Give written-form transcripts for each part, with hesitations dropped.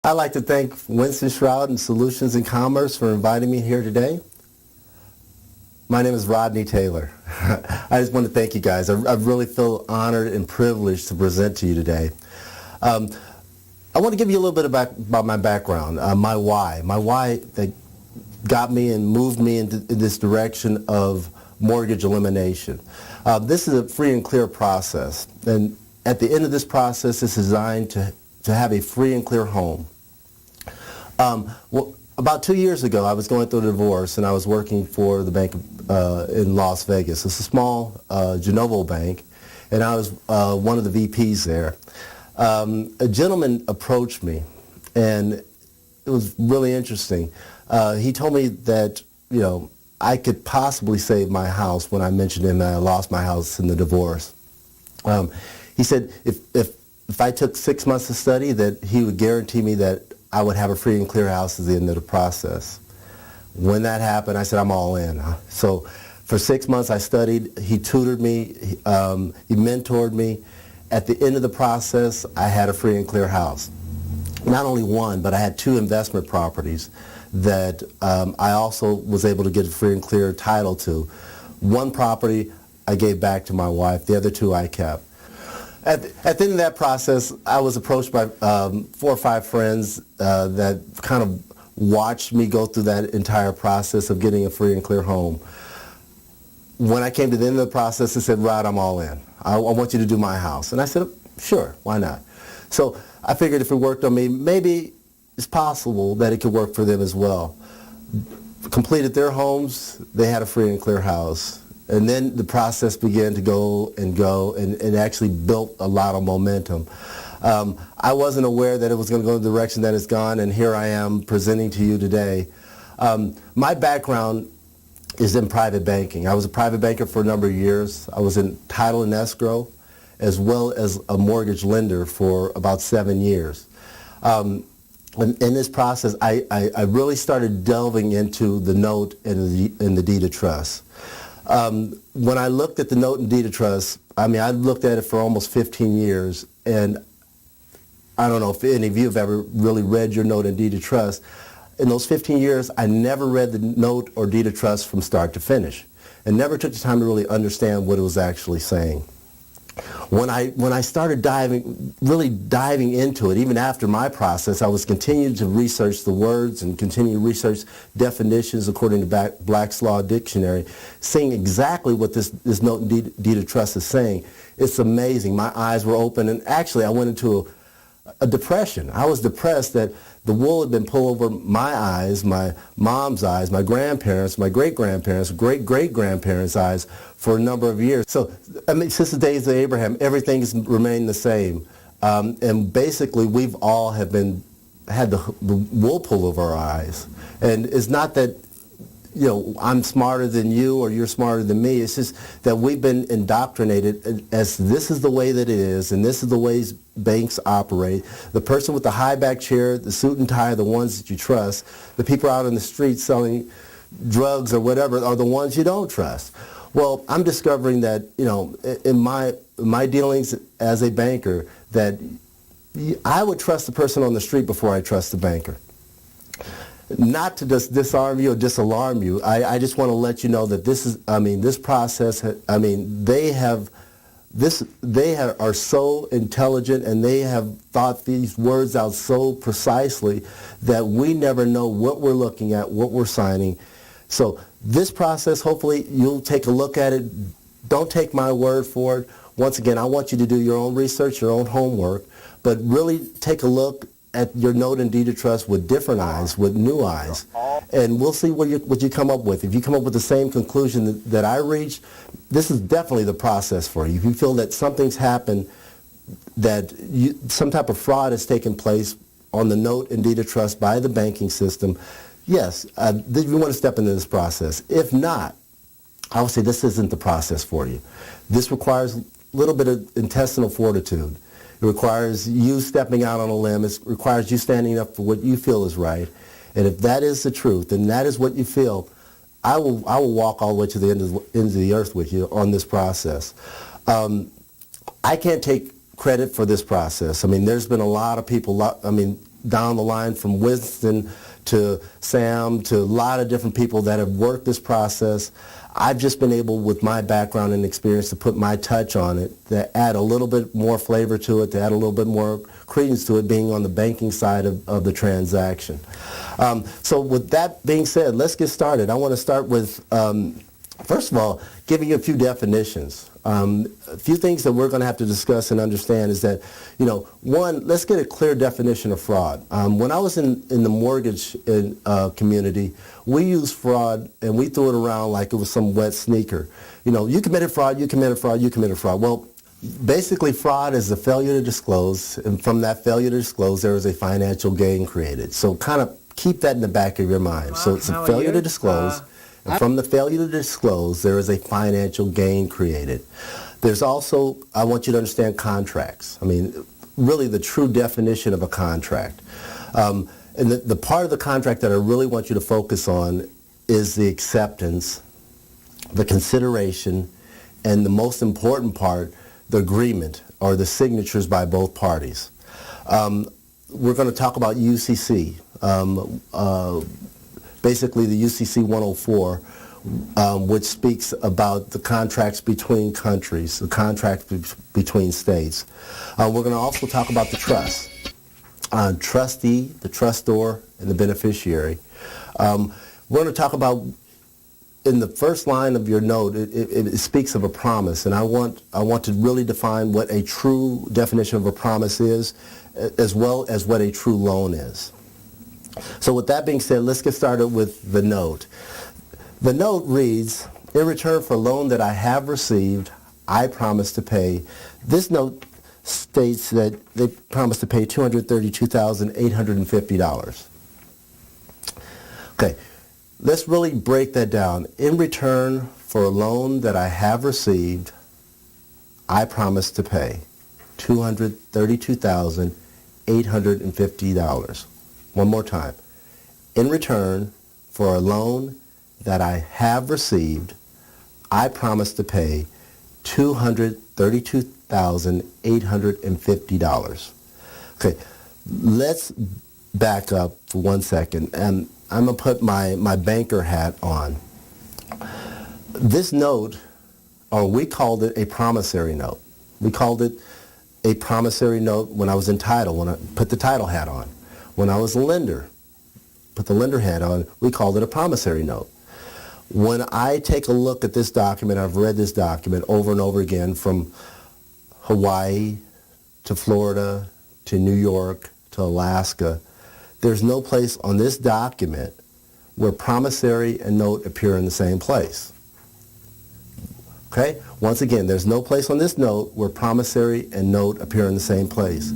I'd like to thank Winston Shroud and Solutions in Commerce for inviting me here today. My name is Rodney Taylor. I just want to thank you guys. I really feel honored and privileged to present to you today. I want to give you a little bit about my background, my why that got me and moved me in this direction of mortgage elimination. This is a free and clear process, and at the end of this process, it's designed to have a free and clear home. Well, about 2 years ago, I was going through a divorce, and I was working for the bank in Las Vegas. It's a small de novo bank, and I was one of the VPs there. A gentleman approached me, and it was really interesting. He told me that, you know, I could possibly save my house when I mentioned him that I lost my house in the divorce. He said if I took 6 months to study, that he would guarantee me that I would have a free and clear house at the end of the process. When that happened, I said, I'm all in. So for 6 months I studied. He tutored me. He mentored me. At the end of the process, I had a free and clear house. Not only one, but I had 2 investment properties that I also was able to get a free and clear title to. One property I gave back to my wife. The other 2 I kept. At the end of that process, I was approached by 4 or 5 friends that kind of watched me go through that entire process of getting a free and clear home. When I came to the end of the process, they said, Rod, I'm all in. I want you to do my house. And I said, sure, why not? So I figured if it worked on me, maybe it's possible that it could work for them as well. Completed their homes, they had a free and clear house. And then the process began to go and actually built a lot of momentum. I wasn't aware that it was going to go in the direction that it's gone, and here I am presenting to you today. My background is in private banking. I was a private banker for a number of years. I was in title and escrow, as well as a mortgage lender for about 7 years. In this process, I really started delving into the note and the deed of trust. When I looked at the note and deed of trust, I mean, I looked at it for almost 15 years, and I don't know if any of you have ever really read your note and deed of trust. In those 15 years, I never read the note or deed of trust from start to finish, and never took the time to really understand what it was actually saying. When I started really diving into it, even after my process, I was continuing to research the words and continue to research definitions according to Black's Law Dictionary, seeing exactly what this note and deed of trust is saying. It's amazing. My eyes were open, and actually I went into a depression. I was depressed that the wool had been pulled over my eyes, my mom's eyes, my grandparents, my great-grandparents, great-great-grandparents' eyes for a number of years. So, I mean, since the days of Abraham, everything has remained the same. And basically, we've all had the wool pulled over our eyes. And it's not that, you know, I'm smarter than you or you're smarter than me. It's just that we've been indoctrinated as this is the way that it is, and this is the ways banks operate. The person with the high back chair, the suit and tie, are the ones that you trust. The people out on the street selling drugs or whatever are the ones you don't trust. Well, I'm discovering that, you know, in my dealings as a banker, that I would trust the person on the street before I trust the banker. Not to just disarm you or disalarm you. I just want to let you know that this process, they are so intelligent, and they have thought these words out so precisely that we never know what we're looking at, what we're signing. So this process, hopefully you'll take a look at it. Don't take my word for it. Once again, I want you to do your own research, your own homework, but really take a look at your note and deed of trust with different eyes, with new eyes, and we'll see what you come up with. If you come up with the same conclusion that I reached, this is definitely the process for you. If you feel that something's happened, that some type of fraud has taken place on the note and deed of trust by the banking system, yes, you want to step into this process. If not, I would say this isn't the process for you. This requires a little bit of intestinal fortitude. It requires you stepping out on a limb. It requires you standing up for what you feel is right. And if that is the truth, and that is what you feel, I will walk all the way to the end of the earth with you on this process. I can't take credit for this process. I mean, there's been a lot of people, down the line from Winston to Sam to a lot of different people that have worked this process. I've just been able, with my background and experience, to put my touch on it, to add a little bit more flavor to it, to add a little bit more credence to it being on the banking side of the transaction. So with that being said, let's get started. I want to start with, first of all, giving you a few definitions. A few things that we're going to have to discuss and understand is that, one, let's get a clear definition of fraud. When I was in the mortgage community, we used fraud and we threw it around like it was some wet sneaker. You committed fraud, you committed fraud, you committed fraud. Well, basically fraud is the failure to disclose, and from that failure to disclose, there is a financial gain created. So kind of keep that in the back of your mind. So it's a failure to disclose. And from the failure to disclose, there is a financial gain created. There's also, I want you to understand contracts. I mean, really the true definition of a contract. And the part of the contract that I really want you to focus on is the acceptance, the consideration, and the most important part, the agreement or the signatures by both parties. We're going to talk about UCC. Basically the UCC 104, which speaks about the contracts between countries, the contracts between states. We're going to also talk about the trust, trustee, the trustor, and the beneficiary. We're going to talk about, in the first line of your note, it speaks of a promise, and I want to really define what a true definition of a promise is, as well as what a true loan is. So with that being said, let's get started with the note. The note reads, in return for a loan that I have received, I promise to pay. This note states that they promise to pay $232,850. Okay, let's really break that down. In return for a loan that I have received, I promise to pay $232,850. One more time. In return for a loan that I have received, I promise to pay $232,850. Okay, let's back up for 1 second, and I'm going to put my banker hat on. This note, or we called it a promissory note. We called it a promissory note when I was in title, when I put the title hat on. When I was a lender, put the lender hat on, we called it a promissory note. When I take a look at this document, I've read this document over and over again, from Hawaii to Florida to New York to Alaska. There's no place on this document where promissory and note appear in the same place. Okay? Once again, there's no place on this note where promissory and note appear in the same place.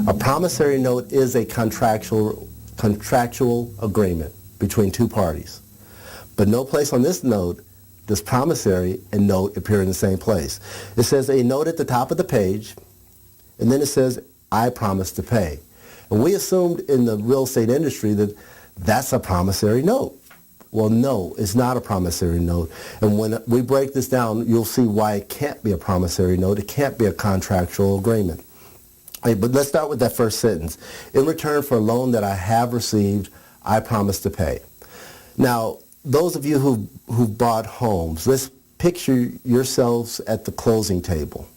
A promissory note is a contractual agreement between two parties. But no place on this note does promissory and note appear in the same place. It says a note at the top of the page, and then it says, I promise to pay. And we assumed in the real estate industry that that's a promissory note. Well, no, it's not a promissory note. And when we break this down, you'll see why it can't be a promissory note. It can't be a contractual agreement. Hey, but let's start with that first sentence. In return for a loan that I have received, I promise to pay. Now, those of you who've bought homes, let's picture yourselves at the closing table.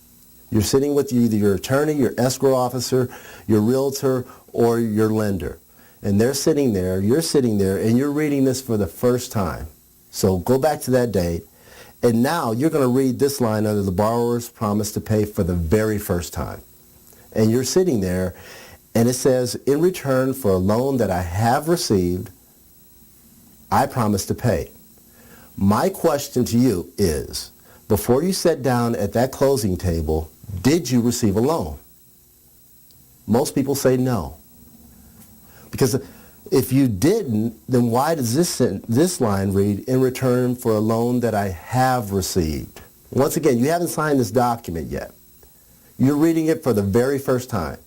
You're sitting with either your attorney, your escrow officer, your realtor, or your lender. And they're sitting there, you're sitting there, and you're reading this for the first time. So go back to that date, and now you're going to read this line under the borrower's promise to pay for the very first time. And you're sitting there, and it says, in return for a loan that I have received, I promise to pay. My question to you is, before you sat down at that closing table, did you receive a loan? Most people say no. Because if you didn't, then why does this line read, in return for a loan that I have received? Once again, you haven't signed this document yet. You're reading it for the very first time.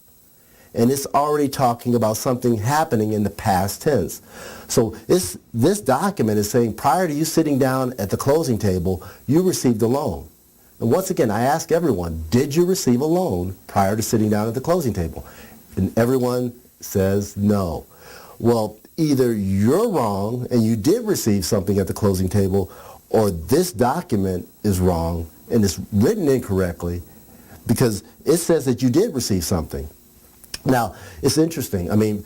And it's already talking about something happening in the past tense. So this document is saying prior to you sitting down at the closing table, you received a loan. And once again, I ask everyone, did you receive a loan prior to sitting down at the closing table? And everyone says no. Well, either you're wrong and you did receive something at the closing table, or this document is wrong and it's written incorrectly because it says that you did receive something. Now, it's interesting. I mean,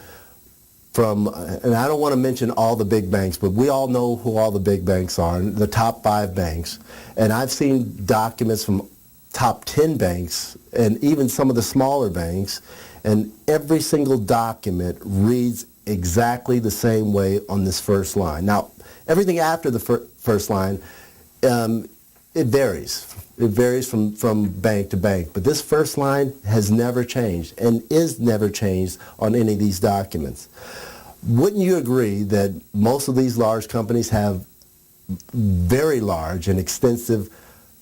and I don't want to mention all the big banks, but we all know who all the big banks are, the top 5 banks. And I've seen documents from top 10 banks and even some of the smaller banks, and every single document reads exactly the same way on this first line. Now, everything after the first line, it varies. It varies from bank to bank. But this first line has never changed and is never changed on any of these documents. Wouldn't you agree that most of these large companies have very large and extensive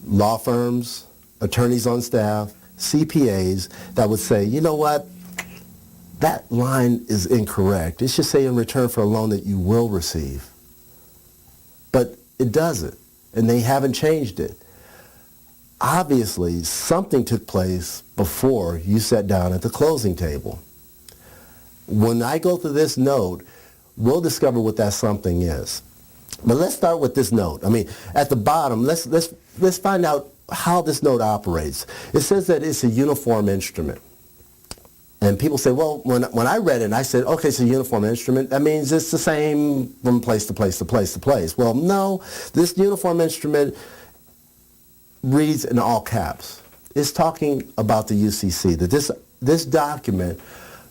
law firms, attorneys on staff, CPAs that would say, you know what, that line is incorrect. It should say in return for a loan that you will receive. But it doesn't, and they haven't changed it. Obviously, something took place before you sat down at the closing table. When I go through this note, we'll discover what that something is. But let's start with this note. I mean, at the bottom, let's find out how this note operates. It says that it's a uniform instrument. And people say, well, when I read it, and I said, okay, it's a uniform instrument. That means it's the same from place to place to place to place. Well, no, this uniform instrument reads in all caps. It's talking about the UCC, that this document,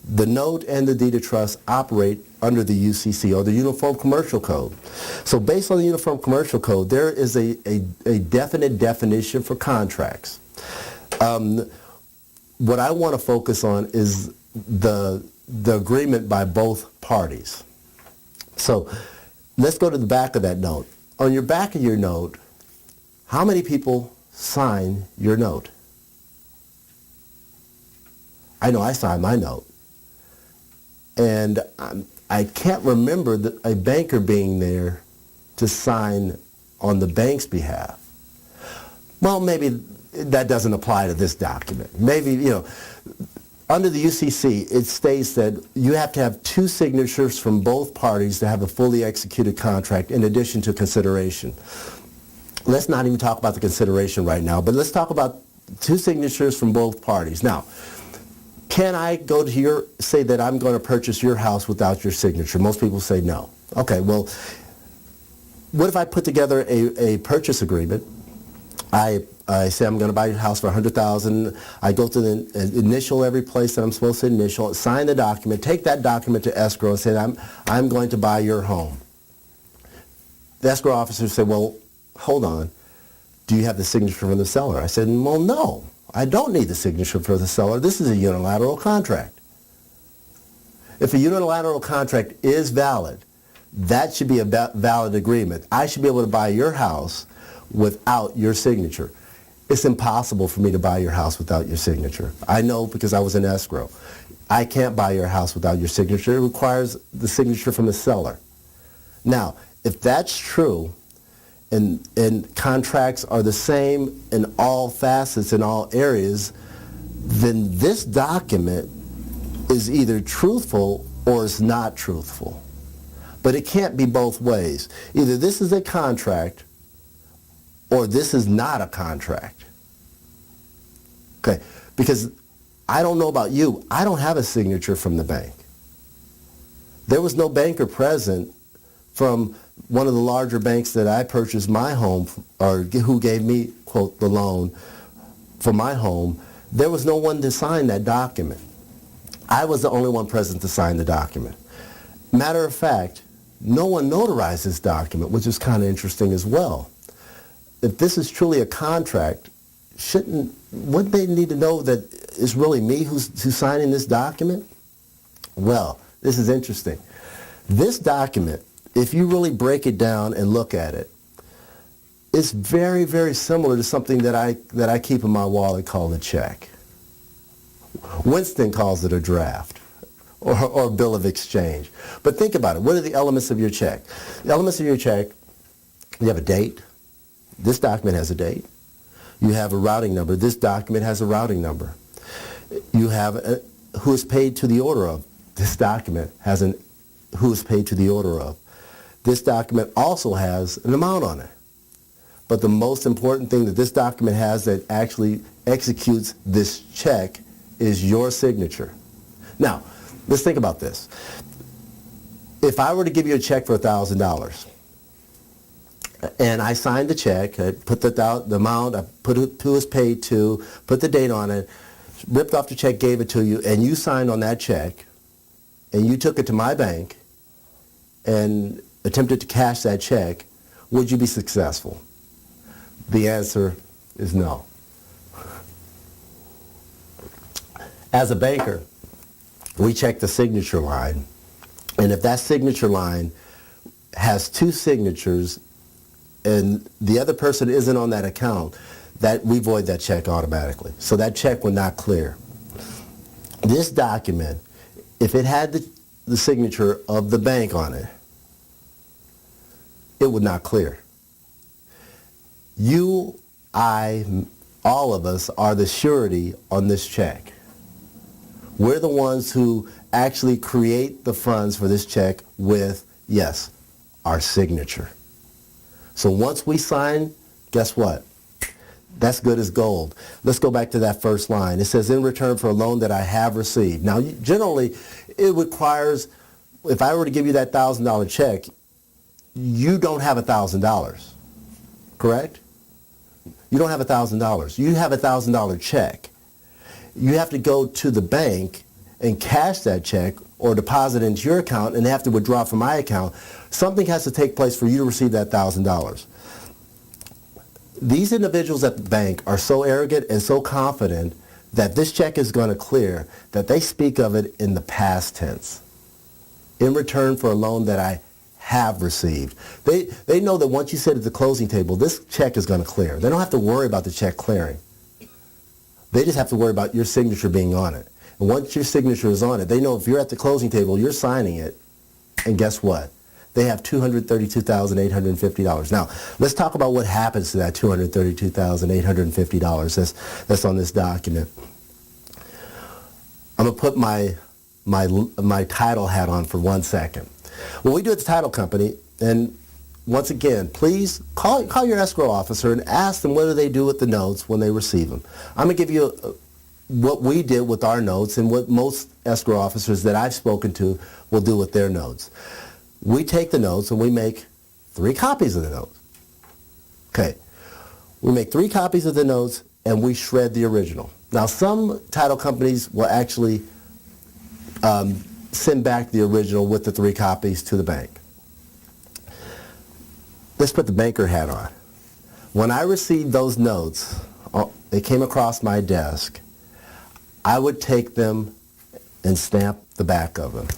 the note and the deed of trust operate under the UCC, or the Uniform Commercial Code. So based on the Uniform Commercial Code, there is a definite definition for contracts. What I want to focus on is the agreement by both parties. So let's go to the back of that note. On your back of your note, how many people sign your note? I know I signed my note. And I can't remember a banker being there to sign on the bank's behalf. Well, maybe that doesn't apply to this document. Maybe, under the UCC, it states that you have to have 2 signatures from both parties to have a fully executed contract in addition to consideration. Let's not even talk about the consideration right now, but let's talk about 2 signatures from both parties. Now, can I go to say that I'm going to purchase your house without your signature? Most people say no. Okay, well, what if I put together a purchase agreement? I say I'm going to buy your house for $100,000. I go to the initial every place that I'm supposed to initial, sign the document, take that document to escrow and say I'm going to buy your home. The escrow officer said, well, hold on. Do you have the signature from the seller? I said, well, no. I don't need the signature for the seller. This is a unilateral contract. If a unilateral contract is valid, that should be a valid agreement. I should be able to buy your house without your signature. It's impossible for me to buy your house without your signature. I know because I was in escrow. I can't buy your house without your signature. It requires the signature from the seller. Now, if that's true, and contracts are the same in all facets, in all areas, then this document is either truthful or it's not truthful. But it can't be both ways. Either this is a contract or this is not a contract. Okay, because I don't know about you, I don't have a signature from the bank. There was no banker present from one of the larger banks that I purchased my home, or who gave me, quote, the loan for my home. There was no one to sign that document. I was the only one present to sign the document. Matter of fact, no one notarized this document, which is kind of interesting as well. If this is truly a contract, wouldn't they need to know that it's really me who's signing this document? Well, this is interesting. This document, if you really break it down and look at it, it's very, very similar to something that I keep in my wallet called a check. Winston calls it a draft or a bill of exchange. But think about it. What are the elements of your check? The elements of your check, you have a date. This document has a date. You have a routing number. This document has a routing number. You have who is paid to the order of. this document has who is paid to the order of. This document also has an amount on it. But the most important thing that this document has that actually executes this check is your signature. Now, let's think about this. If I were to give you a check for $1,000, and I signed the check, I put the amount, I put it who was paid to, put the date on it, ripped off the check, gave it to you, and you signed on that check, and you took it to my bank and attempted to cash that check, would you be successful? The answer is no. As a banker, we check the signature line, and if that signature line has two signatures and the other person isn't on that account, that we void that check automatically. So that check would not clear. This document, if it had the signature of the bank on it, it would not clear. You, I, all of us are the surety on this check. We're the ones who actually create the funds for this check with, yes, our signature. So once we sign, guess what? That's good as gold. Let's go back to that first line. It says, in return for a loan that I have received. Now, generally, it requires, if I were to give you that $1,000 check, you don't have $1,000, correct? You don't have $1,000. You have a $1,000 check. You have to go to the bank and cash that check or deposit into your account and have to withdraw from my account. Something has to take place for you to receive that $1,000. These individuals at the bank are so arrogant and so confident that this check is going to clear that they speak of it in the past tense. In return for a loan that I have received. They know that once you sit at the closing table, this check is going to clear. They don't have to worry about the check clearing. They just have to worry about your signature being on it. And once your signature is on it, they know if you're at the closing table, you're signing it, and guess what? They have $232,850. Now, let's talk about what happens to that $232,850 that's on this document. I'm going to put my title hat on for 1 second. When we do at the title company, and once again, please call your escrow officer and ask them what do they do with the notes when they receive them. I'm going to give you what we did with our notes and what most escrow officers that I've spoken to will do with their notes. We take the notes and we make 3 copies of the notes. Okay. We make 3 copies of the notes and we shred the original. Now, some title companies will actually send back the original with the 3 copies to the bank. Let's put the banker hat on. When I received those notes, they came across my desk, I would take them and stamp the back of them.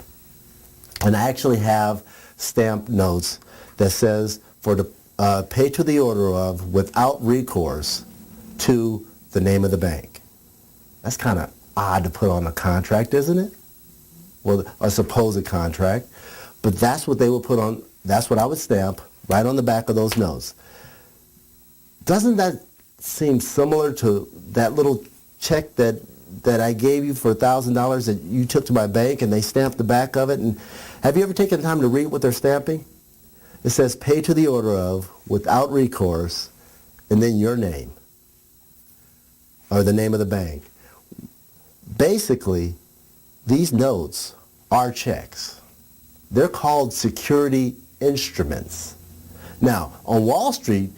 And I actually have stamped notes that says for the pay to the order of without recourse to the name of the bank. That's kind of odd to put on a contract, isn't it? Well, a supposed contract. But that's what they would put on, that's what I would stamp right on the back of those notes. Doesn't that seem similar to that little check that I gave you for $1,000 that you took to my bank and they stamped the back of it? And have you ever taken the time to read what they're stamping? It says pay to the order of without recourse and then your name or the name of the bank. Basically, these notes are checks. They're called security instruments. Now, on Wall Street,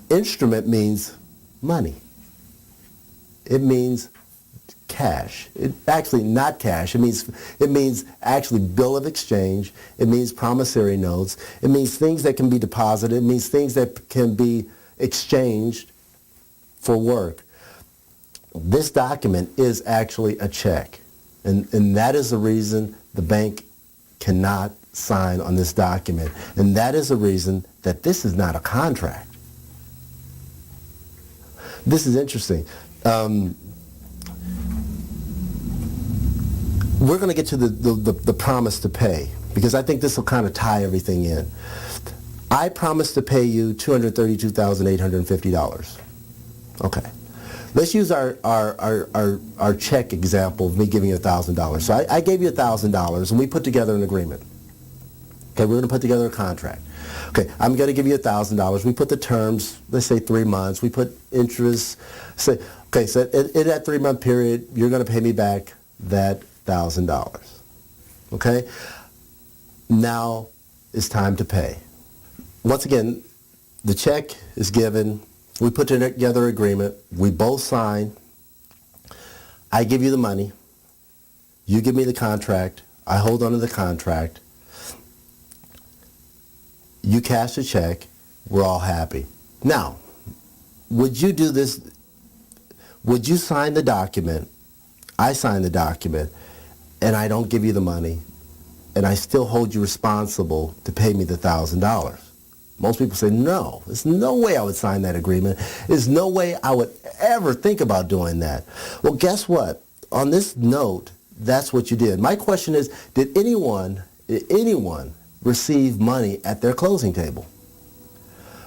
instrument means money. It means cash. Actually, not cash. It means actually bill of exchange. It means promissory notes. It means things that can be deposited. It means things that can be exchanged for work. This document is actually a check. And that is the reason the bank cannot sign on this document. And that is the reason that this is not a contract. This is interesting. We're going to get to the promise to pay, because I think this will kind of tie everything in. I promise to pay you $232,850. Okay. Let's use our check example of me giving you $1,000. So I gave you $1,000 and we put together an agreement. Okay, we're going to put together a contract. Okay, I'm going to give you $1,000. We put the terms, let's say 3 months. We put interest. So in that 3-month period, you're going to pay me back that $1,000. Okay? Now it's time to pay. Once again, the check is given. We put together an agreement. We both sign. I give you the money. You give me the contract. I hold on to the contract. You cash the check. We're all happy. Now, would you do this? Would you sign the document? I sign the document, and I don't give you the money, and I still hold you responsible to pay me the $1,000. Most people say, no, there's no way I would sign that agreement. There's no way I would ever think about doing that. Well, guess what? On this note, that's what you did. My question is, did anyone receive money at their closing table?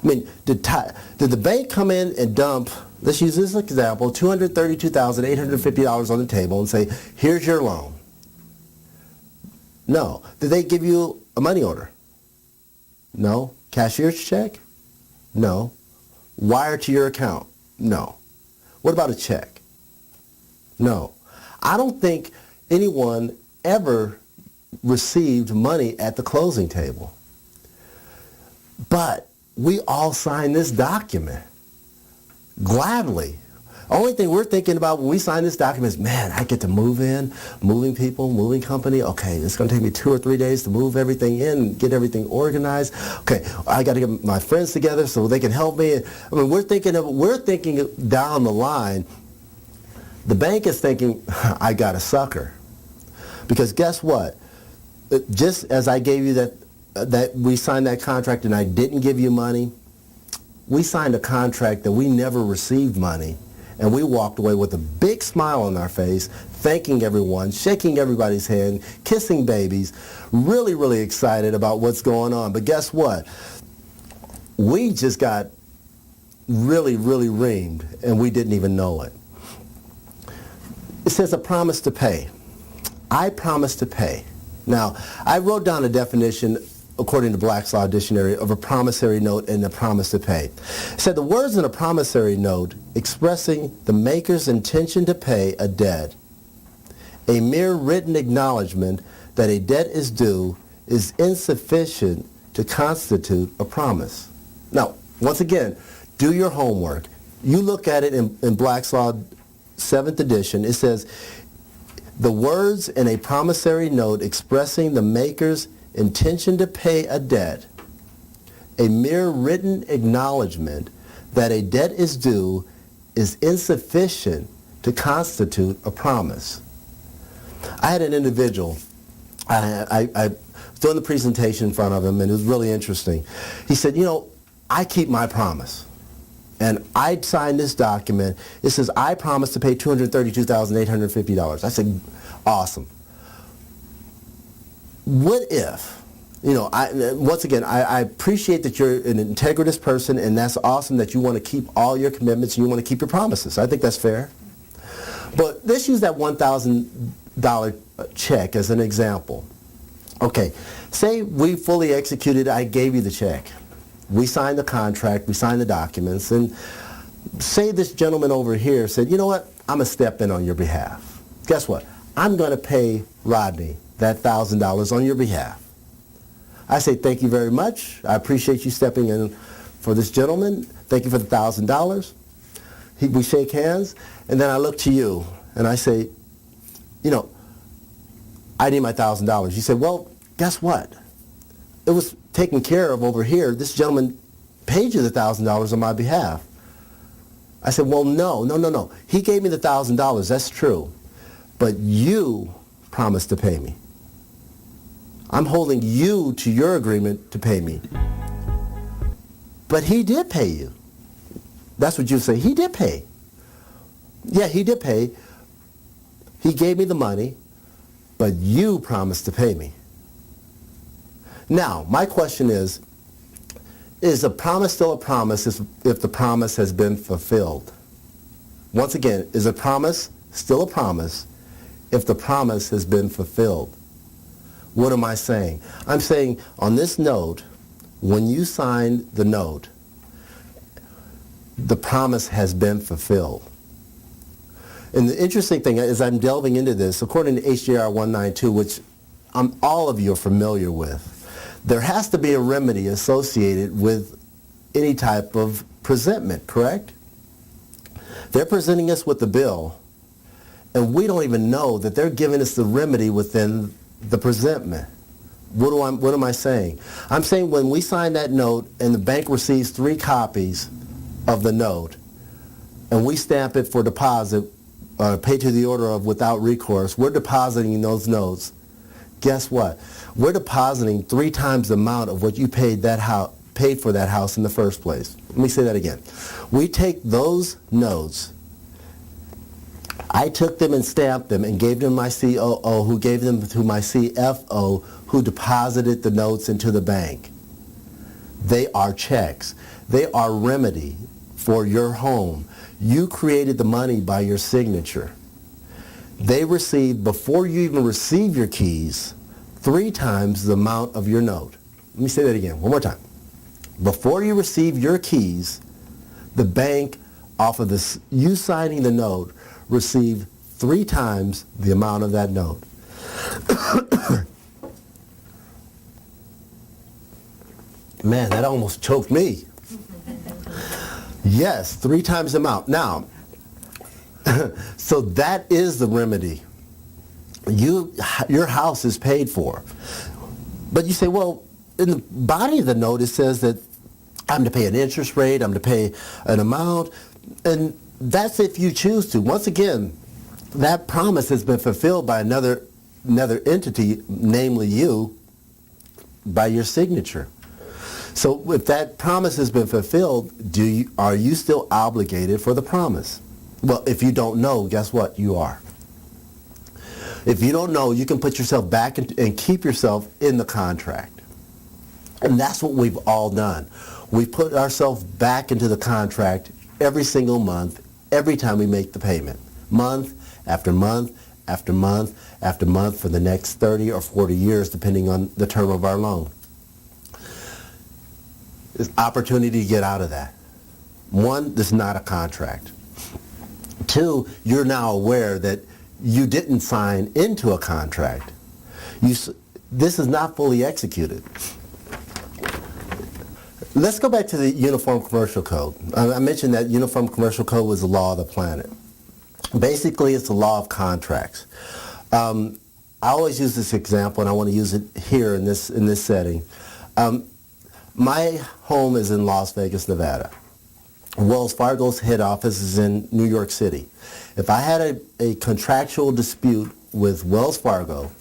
I mean, did the bank come in and dump, let's use this example, $232,850 on the table and say, here's your loan? No. Did they give you a money order? No. Cashier's check? No. Wire to your account? No. What about a check? No. I don't think anyone ever received money at the closing table. But we all signed this document gladly. Only thing we're thinking about when we sign this document is, man, I get to move in, moving people, moving company. Okay, it's going to take me 2 or 3 days to move everything in, get everything organized. Okay, I got to get my friends together so they can help me. I mean, we're thinking down the line. The bank is thinking, I got a sucker. Because guess what? Just as I gave you that we signed that contract and I didn't give you money, we signed a contract that we never received money. And we walked away with a big smile on our face, thanking everyone, shaking everybody's hand, kissing babies, really, really excited about what's going on. But guess what? We just got really, really reamed, and we didn't even know it. It says a promise to pay. I promise to pay. Now, I wrote down a definition according to Black's Law Dictionary, of a promissory note and a promise to pay. It said the words in a promissory note expressing the maker's intention to pay a debt, a mere written acknowledgement that a debt is due, is insufficient to constitute a promise. Now, once again, do your homework. You look at it in Black's Law 7th edition. It says the words in a promissory note expressing the maker's intention to pay a debt, a mere written acknowledgement that a debt is due, is insufficient to constitute a promise. I had an individual, I was doing the presentation in front of him, and it was really interesting. He said, you know, I keep my promise. And I signed this document. It says, I promise to pay $232,850. I said, awesome. What if, you know, once again, I appreciate that you're an integritous person, and that's awesome that you want to keep all your commitments and you want to keep your promises. I think that's fair. But let's use that $1,000 check as an example. Okay, say we fully executed, I gave you the check. We signed the contract, we signed the documents, and say this gentleman over here said, you know what, I'm going to step in on your behalf. Guess what? I'm going to pay Rodney that $1,000 on your behalf. I say, thank you very much. I appreciate you stepping in for this gentleman. Thank you for the $1,000. We shake hands, and then I look to you, and I say, you know, I need my $1,000. You say, well, guess what? It was taken care of over here. This gentleman paid you the $1,000 on my behalf. I said, well, no. He gave me the $1,000. That's true. But you promised to pay me. I'm holding you to your agreement to pay me. But he did pay you. That's what you say. He did pay. Yeah, he did pay. He gave me the money, but you promised to pay me. Now, my question is a promise still a promise if the promise has been fulfilled? once again, is a promise still a promise if the promise has been fulfilled? What am I saying? I'm saying on this note, when you signed the note, the promise has been fulfilled. And the interesting thing is I'm delving into this, according to HJR 192, which all of you are familiar with, there has to be a remedy associated with any type of presentment, correct? They're presenting us with the bill, and we don't even know that they're giving us the remedy within the presentment. What am I saying? I'm saying when we sign that note and the bank receives 3 copies of the note, and we stamp it for deposit, pay to the order of without recourse, we're depositing those notes. Guess what? We're depositing 3 times the amount of what you paid for that house in the first place. Let me say that again. We take those notes. I took them and stamped them and gave them to my COO, who gave them to my CFO, who deposited the notes into the bank. They are checks. They are remedy for your home. You created the money by your signature. They received, before you even receive your keys, 3 times the amount of your note. Let me say that again, one more time. Before you receive your keys, the bank, off of this, you signing the note, received 3 times the amount of that note. Man, that almost choked me. Yes, 3 times the amount. Now, so that is the remedy. Your house is paid for. But you say, well, in the body of the note it says that I'm to pay an interest rate, I'm to pay an amount, and that's if you choose to. Once again, that promise has been fulfilled by another entity, namely you, by your signature. So if that promise has been fulfilled, are you still obligated for the promise? Well, if you don't know, guess what? You are. If you don't know, you can put yourself back and keep yourself in the contract. And that's what we've all done. We put ourselves back into the contract every single month, every time we make the payment. Month after month after month after month for the next 30 or 40 years, depending on the term of our loan. There's opportunity to get out of that. 1, this is not a contract. 2, you're now aware that you didn't sign into a contract. This is not fully executed. Let's go back to the Uniform Commercial Code. I mentioned that Uniform Commercial Code was the law of the planet. Basically, it's the law of contracts. I always use this example, and I want to use it here in this setting. My home is in Las Vegas, Nevada. Wells Fargo's head office is in New York City. If I had a contractual dispute with Wells Fargo,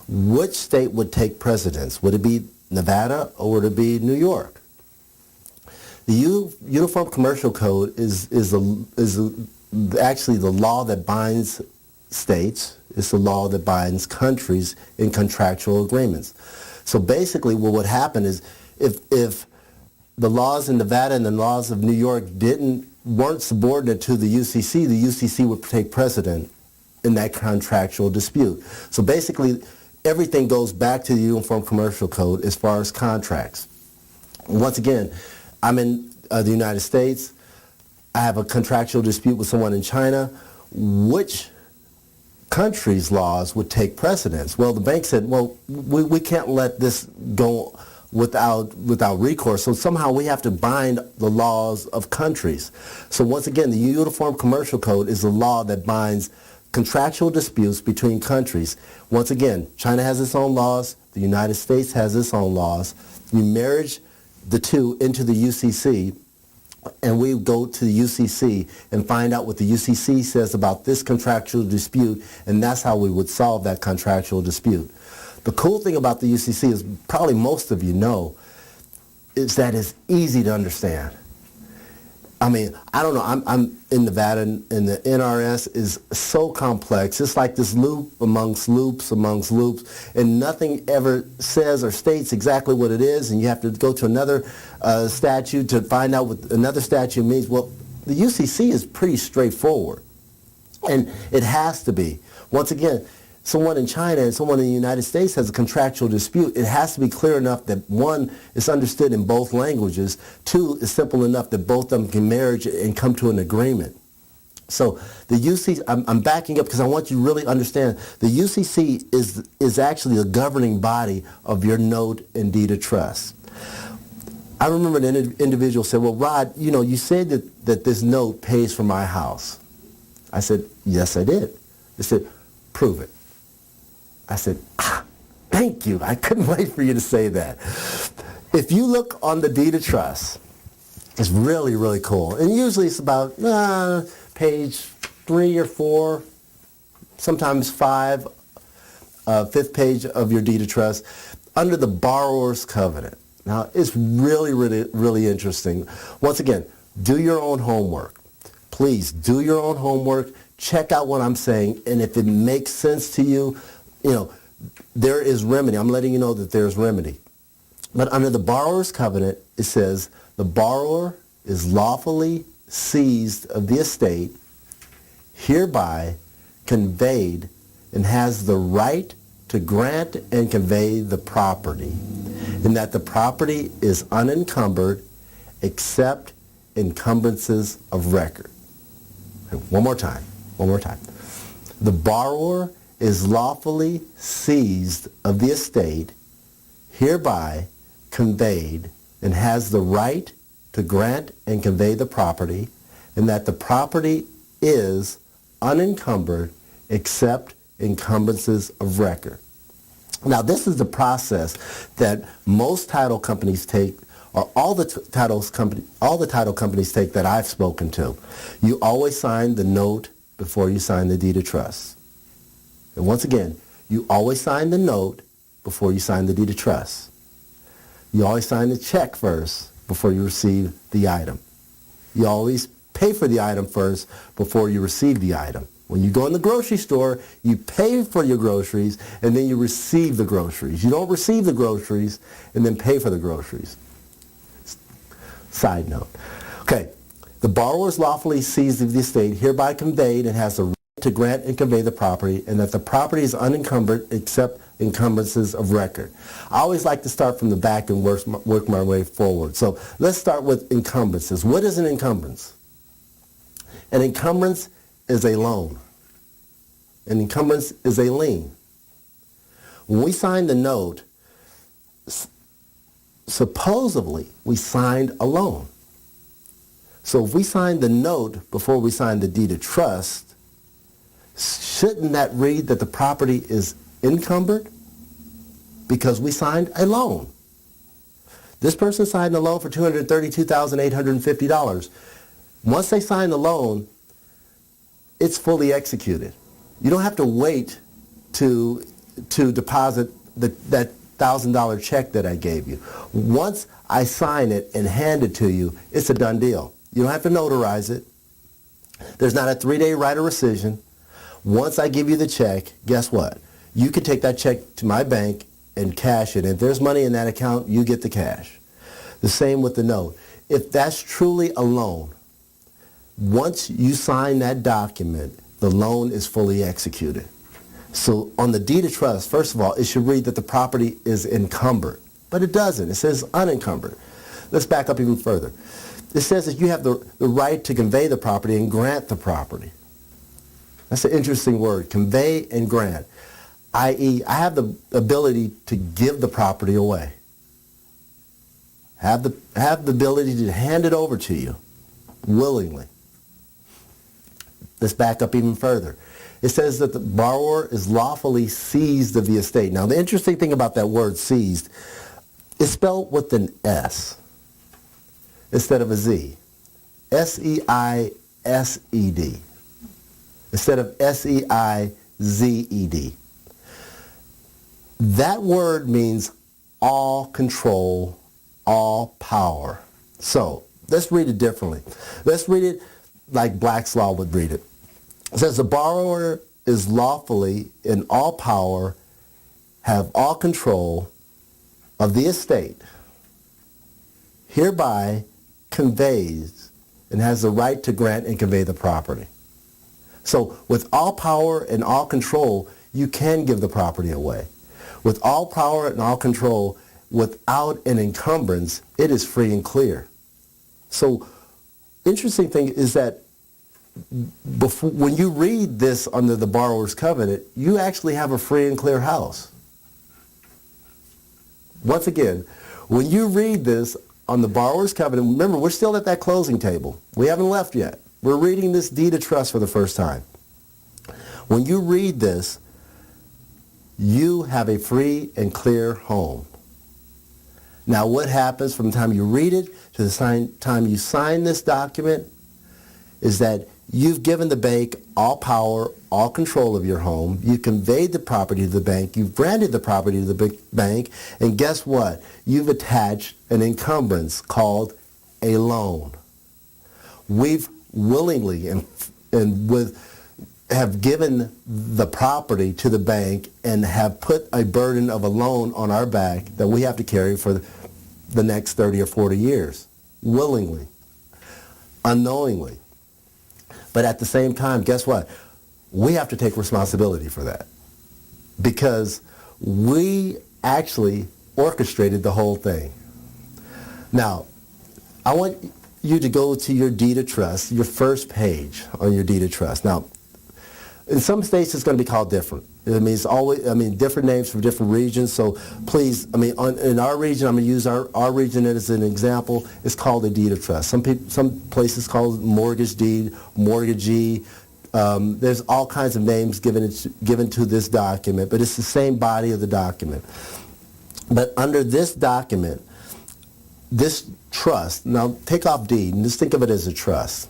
which state would take precedence? Would it be Nevada or would it be New York? The Uniform Commercial Code is actually the law that binds states. It's the law that binds countries in contractual agreements. So basically what would happen is if the laws in Nevada and the laws of New York weren't subordinate to the UCC would take precedent in that contractual dispute. So basically everything goes back to the Uniform Commercial Code as far as contracts. Once again, I'm in the United States. I have a contractual dispute with someone in China. Which country's laws would take precedence? Well, the bank said, well, we can't let this go without recourse. So somehow we have to bind the laws of countries. So once again, the Uniform Commercial Code is the law that binds contractual disputes between countries. Once again, China has its own laws. The United States has its own laws. You marriage the two into the UCC, and we go to the UCC and find out what the UCC says about this contractual dispute, and that's how we would solve that contractual dispute. The cool thing about the UCC is, probably most of you know, is that it's easy to understand. I mean, I don't know, I'm in Nevada, and the NRS is so complex. It's like this loop amongst loops, and nothing ever says or states exactly what it is, and you have to go to another statute to find out what another statute means. Well, the UCC is pretty straightforward, and it has to be. Once again, someone in China and someone in the United States has a contractual dispute. It has to be clear enough that one, is understood in both languages. Two, is simple enough that both of them can marry and come to an agreement. So the UCC, I'm backing up because I want you to really understand, the UCC is actually the governing body of your note and deed of trust. I remember an individual said, well, Rod, you said that this note pays for my house. I said, yes, I did. They said, prove it. I said, thank you. I couldn't wait for you to say that. If you look on the deed of trust, it's really, really cool. And usually it's about page 3 or 4, sometimes 5, fifth page of your deed of trust, under the borrower's covenant. Now, it's really, really, really interesting. Once again, do your own homework. Please do your own homework. Check out what I'm saying, and if it makes sense to you, there is remedy. I'm letting you know that there's remedy. But under the borrower's covenant, it says, the borrower is lawfully seized of the estate, hereby conveyed, and has the right to grant and convey the property, and that the property is unencumbered except encumbrances of record. One more time. The borrower is lawfully seized of the estate, hereby conveyed, and has the right to grant and convey the property, and that the property is unencumbered except encumbrances of record. Now, this is the process that most title companies take, or all the title companies take that I've spoken to. You always sign the note before you sign the deed of trust. And once again, you always sign the note before you sign the deed of trust. You always sign the check first before you receive the item. You always pay for the item first before you receive the item. When you go in the grocery store, you pay for your groceries and then you receive the groceries. You don't receive the groceries and then pay for the groceries. Side note. Okay, the borrower is lawfully seized of the estate, hereby conveyed, and has the right to grant and convey the property, and that the property is unencumbered except encumbrances of record. I always like to start from the back and work my way forward. So let's start with encumbrances. What is an encumbrance? An encumbrance is a loan. An encumbrance is a lien. When we signed the note, supposedly we signed a loan. So if we signed the note before we signed the deed of trust, shouldn't that read that the property is encumbered? Because we signed a loan. This person signed a loan for $232,850. Once they sign the loan, it's fully executed. You don't have to wait to deposit that $1,000 check that I gave you. Once I sign it and hand it to you, it's a done deal. You don't have to notarize it. There's not a 3-day right of rescission. Once I give you the check, guess what? You can take that check to my bank and cash it. If there's money in that account, you get the cash. The same with the note. If that's truly a loan, once you sign that document, the loan is fully executed. So on the deed of trust, first of all, it should read that the property is encumbered. But it doesn't. It says unencumbered. Let's back up even further. It says that you have the right to convey the property and grant the property. That's an interesting word, convey and grant, i.e. I have the ability to give the property away. Have the ability to hand it over to you willingly. Let's back up even further. It says that the borrower is lawfully seized of the estate. Now, the interesting thing about that word seized is spelled with an S instead of a Z. S-E-I-S-E-D instead of S-E-I-Z-E-D. That word means all control, all power. So, let's read it differently. Let's read it like Black's Law would read it. It says the borrower is lawfully in all power, have all control of the estate, hereby conveys and has the right to grant and convey the property. So with all power and all control, you can give the property away. With all power and all control, without an encumbrance, it is free and clear. So interesting thing is that when you read this under the borrower's covenant, you actually have a free and clear house. Once again, when you read this on the borrower's covenant, remember, we're still at that closing table. We haven't left yet. We're reading this deed of trust for the first time. When you read this, you have a free and clear home. Now, what happens from the time you read it to the time you sign this document is that you've given the bank all power, all control of your home. You conveyed the property to the bank. You've granted the property to the bank. And guess what? You've attached an encumbrance called a loan. We've willingly have given the property to the bank and have put a burden of a loan on our back that we have to carry for the next 30 or 40 years. Willingly. Unknowingly. But at the same time, guess what? We have to take responsibility for that because we actually orchestrated the whole thing. Now, I want you to go to your deed of trust, your first page on your deed of trust. Now, in some states, it's going to be called different. It means different names for different regions. So please, in our region, I'm going to use our region as an example. It's called a deed of trust. Some places call it mortgage deed, mortgagee. There's all kinds of names given to this document, but it's the same body of the document. But under this document, this trust, now take off deed and just think of it as a trust.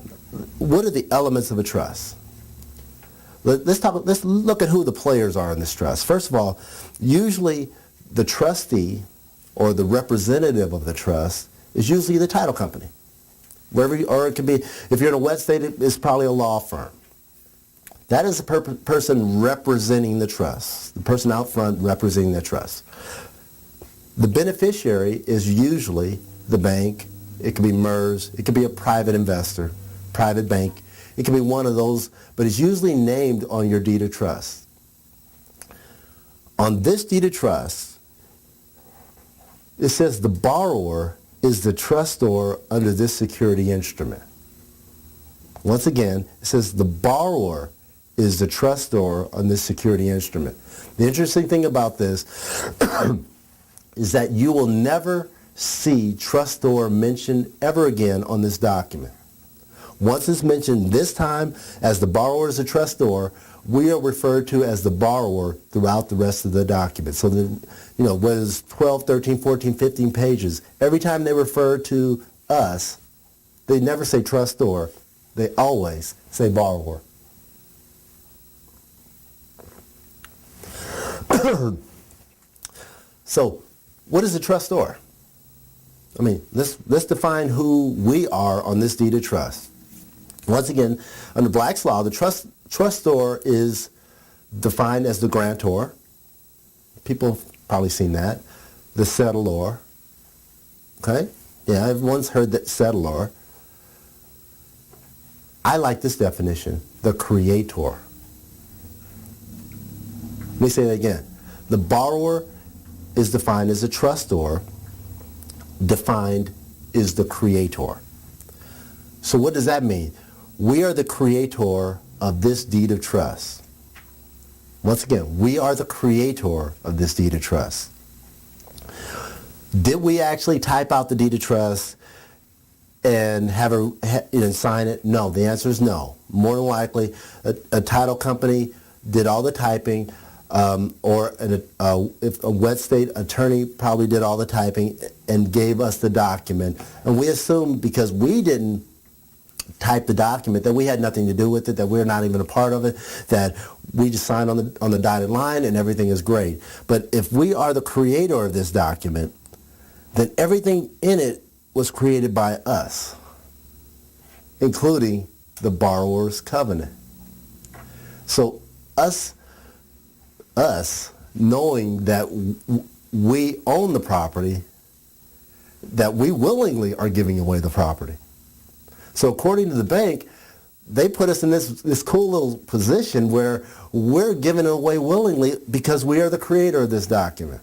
What are the elements of a trust? Let's look at who the players are in this trust. First of all, usually the trustee or the representative of the trust is usually the title company. Or it could be, if you're in a wet state, it's probably a law firm. That is the person representing the trust, the person out front representing the trust. The beneficiary is usually the bank. It could be MERS. It could be a private investor, private bank. It can be one of those, but it's usually named on your deed of trust. On this deed of trust, it says the borrower is the trustor under this security instrument. Once again, it says the borrower is the trustor on this security instrument. The interesting thing about this is that you will never see trustor mentioned ever again on this document. Once it's mentioned this time as the borrower is a trustor, we are referred to as the borrower throughout the rest of the document. So, whether it's 12, 13, 14, 15 pages, every time they refer to us, they never say trustor. They always say borrower. So, what is a trustor? Let's define who we are on this deed of trust. Once again, under Black's Law, the trustor is defined as the grantor. People have probably seen that. The settlor. Okay? Yeah, everyone's heard that settlor. I like this definition, the creator. Let me say that again. The borrower is defined as a trustor. Defined is the creator. So what does that mean? We are the creator of this deed of trust. Once again, we are the creator of this deed of trust. Did we actually type out the deed of trust and sign it? No, the answer is no. More than likely, a title company did all the typing, if a wet state attorney probably did all the typing and gave us the document. And we assumed because we didn't type the document that we had nothing to do with it, that we're not even a part of it, that we just signed on the dotted line and everything is great. But if we are the creator of this document, then everything in it was created by us, including the borrower's covenant. So us knowing that we own the property, that we willingly are giving away the property. So according to the bank, they put us in this cool little position where we're giving it away willingly because we are the creator of this document.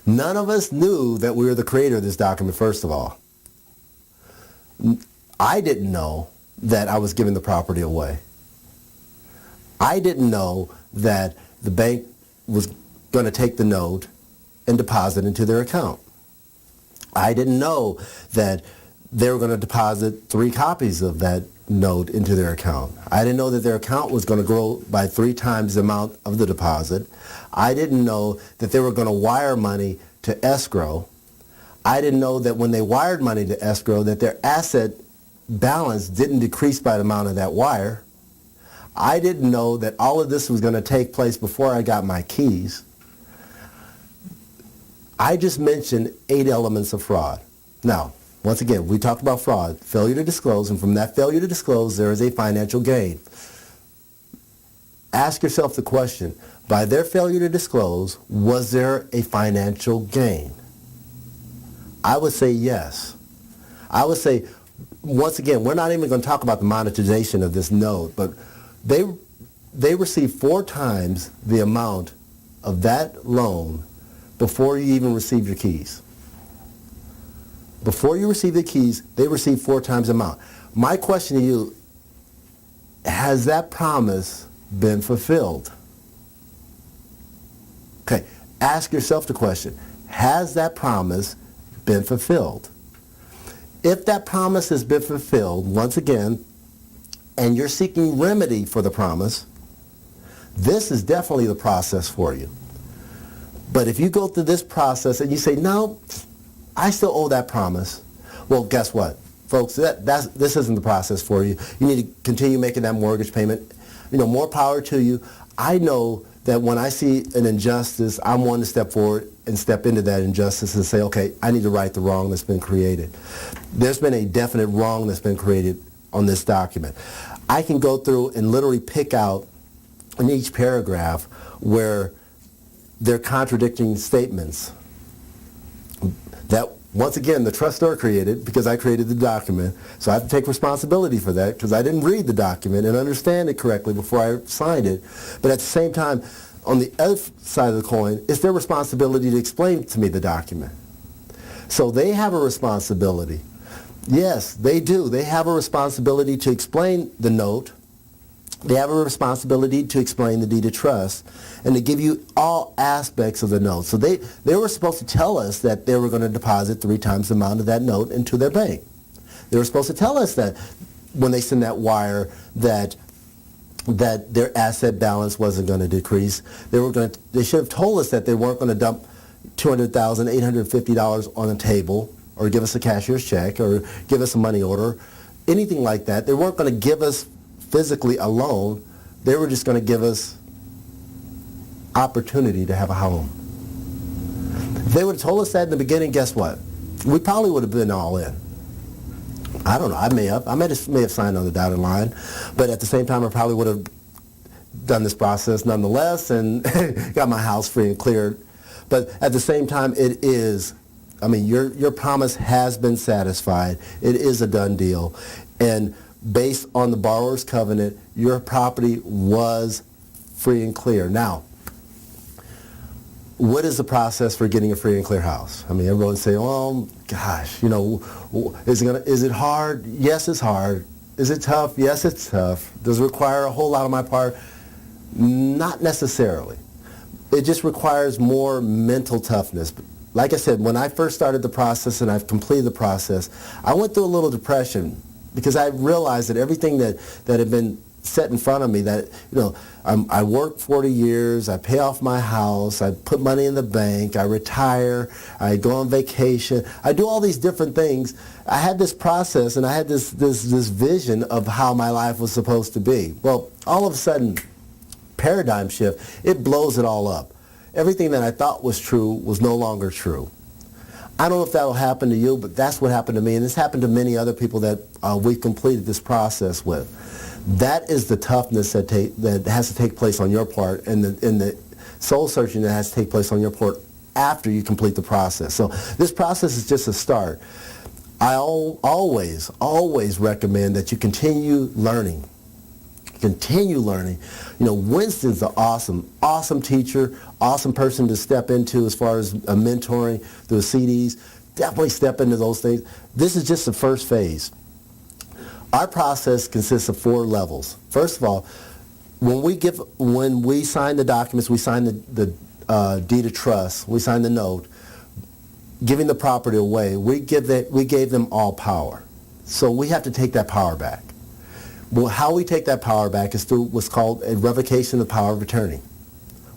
None of us knew that we were the creator of this document, first of all. I didn't know that I was giving the property away. I didn't know that the bank was going to take the note and deposit into their account. I didn't know that they were going to deposit 3 copies of that note into their account. I didn't know that their account was going to grow by 3 times the amount of the deposit. I didn't know that they were going to wire money to escrow. I didn't know that when they wired money to escrow that their asset balance didn't decrease by the amount of that wire. I didn't know that all of this was going to take place before I got my keys. I just mentioned 8 elements of fraud. Now, once again, we talked about fraud, failure to disclose, and from that failure to disclose, there is a financial gain. Ask yourself the question, by their failure to disclose, was there a financial gain? I would say yes. I would say, once again, we're not even going to talk about the monetization of this note, but they received 4 times the amount of that loan before you even received your keys. Before you receive the keys, they received 4 times the amount. My question to you, has that promise been fulfilled? Okay, ask yourself the question, has that promise been fulfilled? If that promise has been fulfilled, once again, and you're seeking remedy for the promise, this is definitely the process for you. But if you go through this process and you say, no, I still owe that promise, well, guess what? Folks, this isn't the process for you. You need to continue making that mortgage payment. More power to you. I know that when I see an injustice, I'm one to step forward and step into that injustice and say, okay, I need to right the wrong that's been created. There's been a definite wrong that's been created on this document. I can go through and literally pick out in each paragraph where they're contradicting statements that, once again, the trustor created because I created the document. So I have to take responsibility for that because I didn't read the document and understand it correctly before I signed it. But at the same time, on the other side of the coin, it's their responsibility to explain to me the document. So they have a responsibility. Yes, they do. They have a responsibility to explain the note. They have a responsibility to explain the deed of trust and to give you all aspects of the note. So they were supposed to tell us that they were going to deposit 3 times the amount of that note into their bank. They were supposed to tell us that when they send that wire that their asset balance wasn't going to decrease. They should have told us that they weren't going to dump $200,850 on the table or give us a cashier's check or give us a money order, anything like that. They weren't going to give us physically a loan. They were just going to give us opportunity to have a home. If they would have told us that in the beginning, guess what? We probably would have been all in. I don't know. I may have signed on the dotted line, but at the same time, I probably would have done this process nonetheless and got my house free and cleared. But at the same time, your promise has been satisfied. It is a done deal. And based on the borrower's covenant, your property was free and clear. Now, what is the process for getting a free and clear house? Everyone say, oh, gosh, is it hard? Yes, it's hard. Is it tough? Yes, it's tough. Does it require a whole lot on my part? Not necessarily. It just requires more mental toughness. Like I said, when I first started the process and I've completed the process, I went through a little depression because I realized that everything that had been set in front of me, that, I work 40 years, I pay off my house, I put money in the bank, I retire, I go on vacation, I do all these different things. I had this process and I had this vision of how my life was supposed to be. Well, all of a sudden, paradigm shift, it blows it all up. Everything that I thought was true was no longer true. I don't know if that will happen to you, but that's what happened to me, and this happened to many other people that we've completed this process with. That is the toughness that has to take place on your part, and the soul searching that has to take place on your part after you complete the process. So this process is just a start. I always recommend that you continue learning. Continue learning. You know, Winston's an awesome teacher, awesome person to step into as far as mentoring through the CDs. Definitely step into those things. This is just the first phase. Our process consists of 4 levels. First of all, when we sign the documents, we sign the deed of trust, we sign the note, giving the property away, we gave them all power. So we have to take that power back. Well, how we take that power back is through what's called a revocation of power of attorney.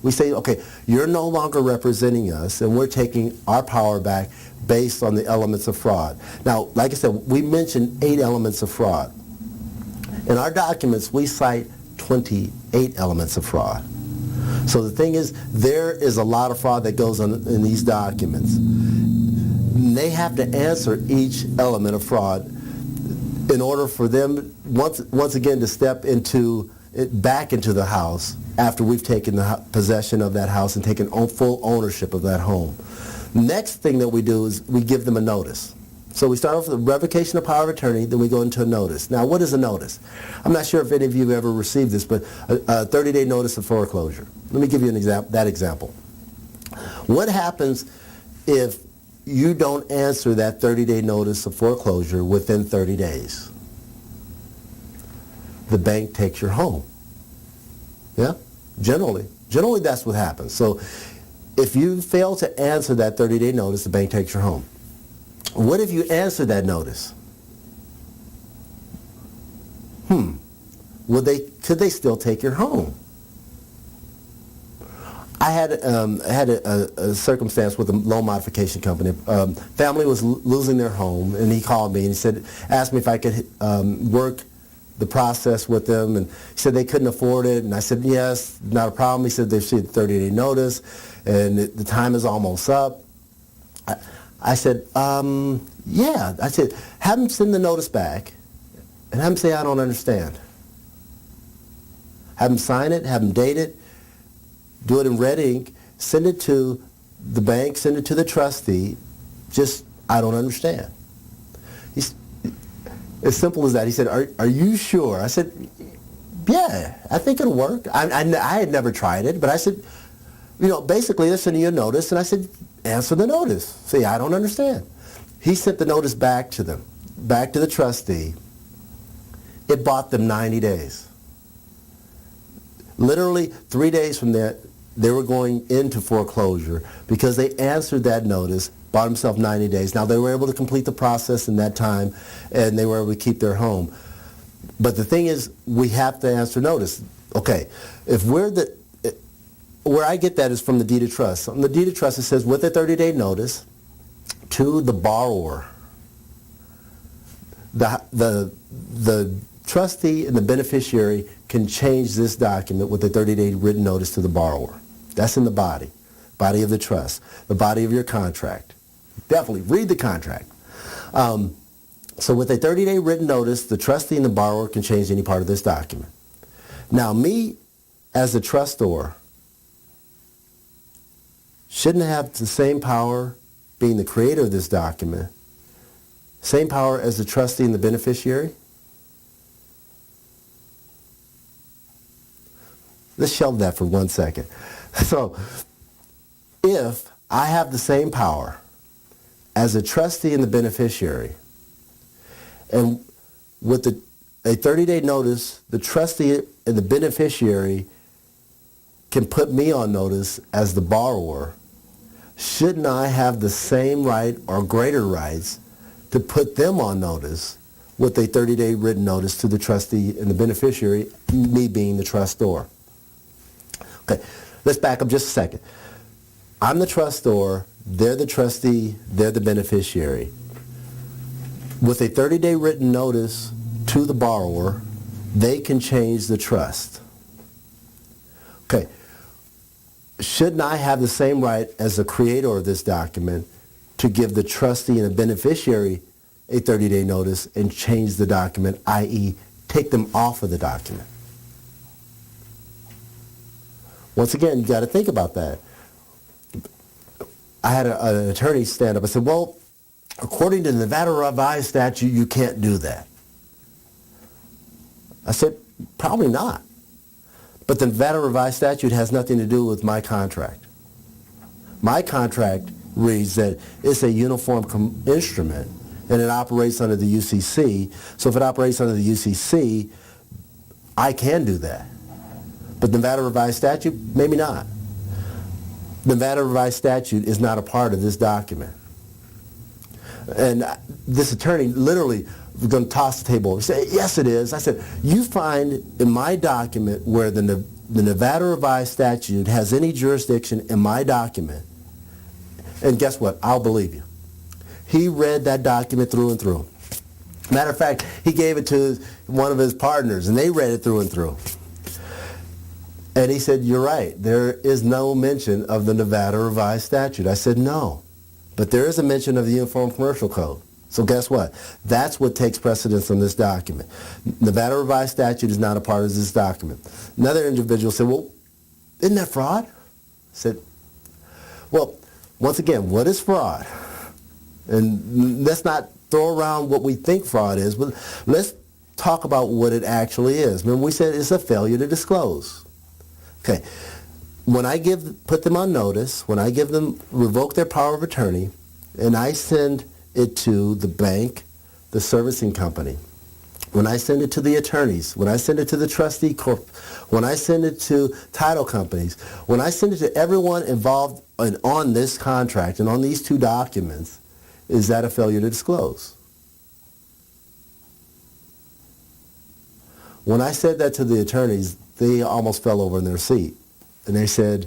We say, okay, you're no longer representing us, and we're taking our power back based on the elements of fraud. Now, like I said, we mentioned 8 elements of fraud. In our documents, we cite 28 elements of fraud. So the thing is, there is a lot of fraud that goes on in these documents. They have to answer each element of fraud in order for them, once again, to step back into the house after we've taken possession of that house and taken full ownership of that home. Next thing that we do is we give them a notice. So we start off with a revocation of power of attorney, then we go into a notice. Now, what is a notice? I'm not sure if any of you have ever received this, but a 30-day notice of foreclosure. Let me give you that example. What happens if you don't answer that 30-day notice of foreclosure within 30 days? The bank takes your home. Yeah? Generally that's what happens. So if you fail to answer that 30-day notice, the bank takes your home. What if you answer that notice? Could they still take your home? I had a circumstance with a loan modification company. Family was losing their home, and he called me and asked me if I could work the process with them, and he said they couldn't afford it, and I said yes, not a problem. He said they've received a 30-day notice, and the time is almost up. I said, yeah. I said, have them send the notice back, and have them say I don't understand. Have them sign it, have them date it, do it in red ink, send it to the bank, send it to the trustee, just, I don't understand. He's as simple as that. He said, are you sure? I said, yeah, I think it'll work. I had never tried it, but I said, basically they're sending you a notice, and I said, answer the notice. Say, I don't understand. He sent the notice back to them, back to the trustee. It bought them 90 days. Literally 3 days from that, they were going into foreclosure because they answered that notice, bought themselves 90 days. Now, they were able to complete the process in that time, and they were able to keep their home. But the thing is, we have to answer notice. Okay, where I get that is from the deed of trust. On the deed of trust, it says, with a 30-day notice to the borrower, the trustee and the beneficiary can change this document with a 30-day written notice to the borrower. That's in the body of the trust, the body of your contract. Definitely read the contract. So with a 30-day written notice, the trustee and the borrower can change any part of this document. Now, me as a trustor shouldn't have the same power, being the creator of this document, same power as the trustee and the beneficiary? Let's shelve that for 1 second. So, if I have the same power as a trustee and the beneficiary, and with a 30-day notice, the trustee and the beneficiary can put me on notice as the borrower, shouldn't I have the same right or greater rights to put them on notice with a 30-day written notice to the trustee and the beneficiary, me being the trustor? Okay, let's back up just a second. I'm the trustor, they're the trustee, they're the beneficiary. With a 30-day written notice to the borrower, they can change the trust. Okay, shouldn't I have the same right as the creator of this document to give the trustee and the beneficiary a 30-day notice and change the document, i.e. take them off of the document? Once again, you got to think about that. I had an attorney stand up and said, well, according to the Nevada revised statute, you can't do that. I said, probably not. But the Nevada revised statute has nothing to do with my contract. My contract reads that it's a uniform instrument and it operates under the UCC. So if it operates under the UCC, I can do that. But the Nevada revised statute, maybe not. The Nevada revised statute is not a part of this document. And this attorney literally was going to toss the table. He said, yes, it is. I said, you find in my document where the Nevada revised statute has any jurisdiction in my document, and guess what? I'll believe you. He read that document through and through. Matter of fact, he gave it to one of his partners, and they read it through and through. And he said, you're right. There is no mention of the Nevada revised statute. I said, no. But there is a mention of the Uniform Commercial Code. So guess what? That's what takes precedence on this document. Nevada revised statute is not a part of this document. Another individual said, well, isn't that fraud? I said, well, once again, what is fraud? And let's not throw around what we think fraud is, but let's talk about what it actually is. Remember, we said it's a failure to disclose. Okay, when I put them on notice, when I give them, revoke their power of attorney, and I send it to the bank, the servicing company, when I send it to the attorneys, when I send it to the trustee corp, when I send it to title companies, when I send it to everyone involved on this contract and on these two documents, is that a failure to disclose? When I said that to the attorneys, they almost fell over in their seat. And they said,